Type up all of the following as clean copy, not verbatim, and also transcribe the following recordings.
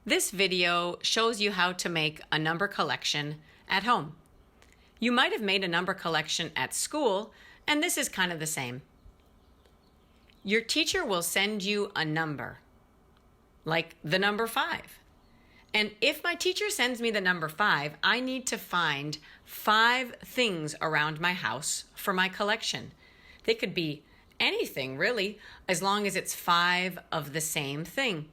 This video shows you how to make a number collection at home. You might have made a number collection at school, and this is kind of the same. Your teacher will send you a number, like the number 5. And if my teacher sends me the number 5, I need to find 5 things around my house for my collection. They could be anything, really, as long as it's 5 of the same thing.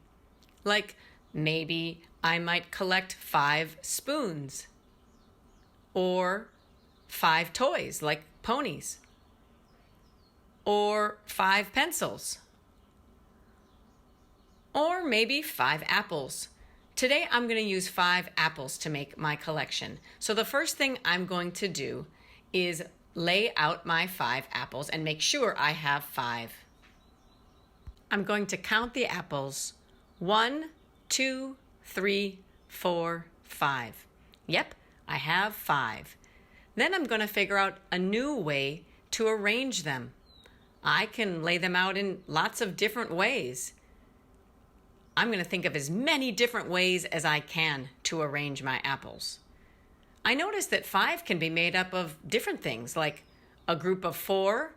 Like maybe I might collect 5 spoons, or 5 toys like ponies, or 5 pencils, or maybe 5 apples. Today I'm going to use 5 apples to make my collection. So the first thing I'm going to do is lay out my 5 apples and make sure I have 5. I'm going to count the apples. 1, 2, 3, 4, 5. Yep, I have 5. Then I'm going to figure out a new way to arrange them. I can lay them out in lots of different ways. I'm going to think of as many different ways as I can to arrange my apples. I noticed that 5 can be made up of different things, like a group of 4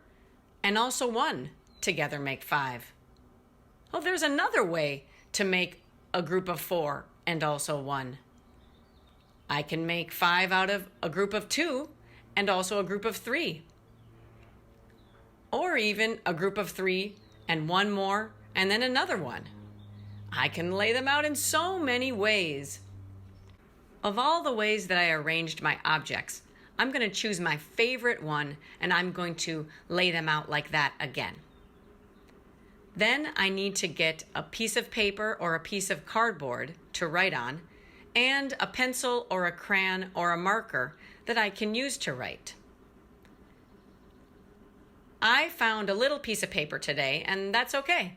and also 1 together make 5. Oh, there's another way to make a group of 4 and also 1. I can make 5 out of a group of 2 and also a group of 3. Or even a group of 3 and 1 more and then another one. I can lay them out in so many ways. Of all the ways that I arranged my objects, I'm going to choose my favorite one and I'm going to lay them out like that again. Then I need to get a piece of paper or a piece of cardboard to write on, and a pencil or a crayon or a marker that I can use to write. I found a little piece of paper today, and that's okay.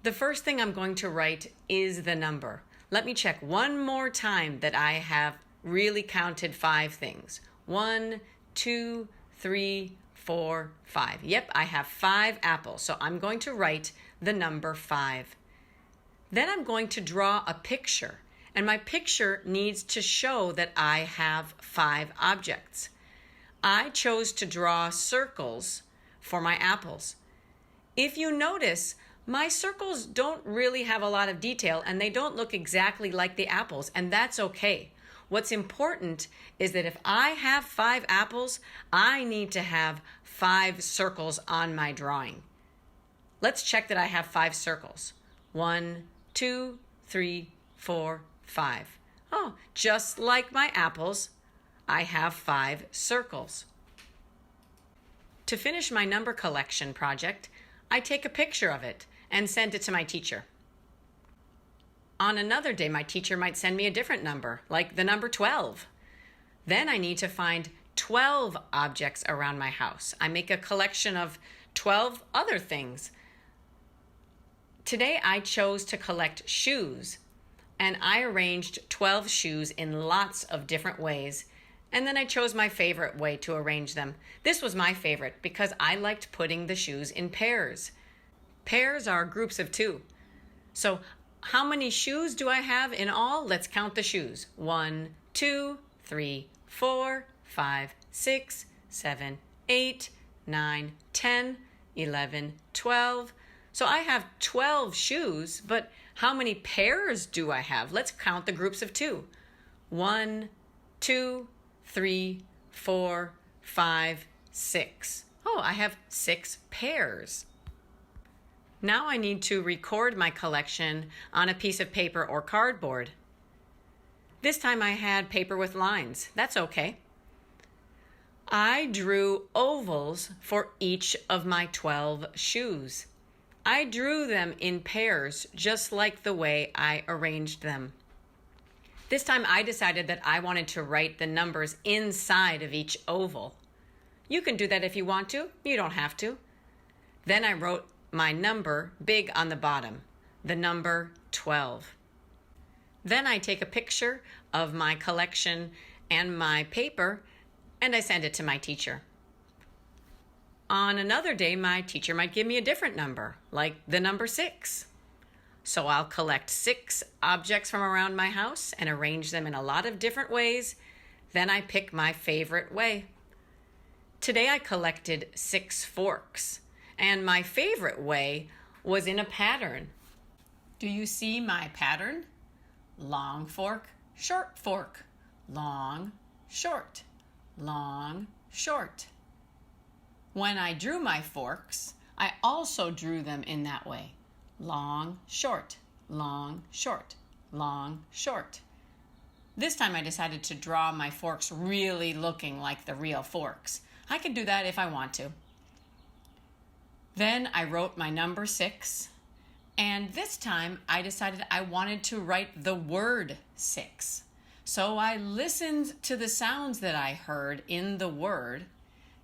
The first thing I'm going to write is the number. Let me check one more time that I have really counted 5 things. 1, 2, 3, 4, 5. Yep, I have 5 apples, so I'm going to write the number 5. Then I'm going to draw a picture, and my picture needs to show that I have 5 objects. I chose to draw circles for my apples. If you notice, my circles don't really have a lot of detail and they don't look exactly like the apples, and that's okay. What's important is that if I have 5 apples, I need to have 5 circles on my drawing. Let's check that I have 5 circles. 1, 2, 3, 4, 5. Oh, just like my apples, I have 5 circles. To finish my number collection project, I take a picture of it and send it to my teacher. On another day, my teacher might send me a different number, like the number 12. Then I need to find 12 objects around my house. I make a collection of 12 other things. Today I chose to collect shoes, and I arranged 12 shoes in lots of different ways, and then I chose my favorite way to arrange them. This was my favorite because I liked putting the shoes in pairs. Pairs are groups of 2. So how many shoes do I have in all? Let's count the shoes. 1, 2, 3, 4, 5, 6, 7, 8, 9, 10, 11, 12. So I have 12 shoes, but how many pairs do I have? Let's count the groups of 2. 1, 2, 3, 4, 5, 6. Oh, I have 6 pairs. Now I need to record my collection on a piece of paper or cardboard. This time I had paper with lines. That's okay. I drew ovals for each of my 12 shoes. I drew them in pairs just like the way I arranged them. This time I decided that I wanted to write the numbers inside of each oval. You can do that if you want to. You don't have to. Then I wrote my number big on the bottom, the number 12. Then I take a picture of my collection and my paper, and I send it to my teacher. On another day, my teacher might give me a different number, like the number 6. So I'll collect 6 objects from around my house and arrange them in a lot of different ways. Then I pick my favorite way. Today I collected 6 forks, and my favorite way was in a pattern. Do you see my pattern? Long fork, short fork, long, short, long, short. When I drew my forks, I also drew them in that way. Long, short, long, short, long, short. This time I decided to draw my forks really looking like the real forks. I can do that if I want to. Then I wrote my number 6, and this time I decided I wanted to write the word 6. So I listened to the sounds that I heard in the word,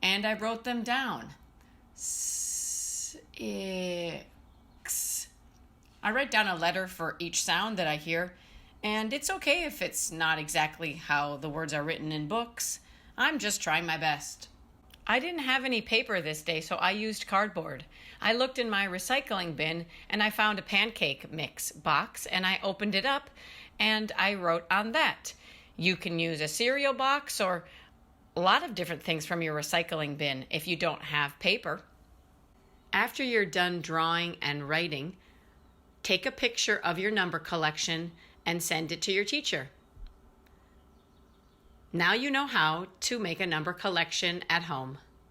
and I wrote them down. 6. I write down a letter for each sound that I hear, and it's okay if it's not exactly how the words are written in books. I'm just trying my best. I didn't have any paper this day, so I used cardboard. I looked in my recycling bin and I found a pancake mix box, and I opened it up and I wrote on that. You can use a cereal box or a lot of different things from your recycling bin if you don't have paper. After you're done drawing and writing, take a picture of your number collection and send it to your teacher. Now you know how to make a number collection at home.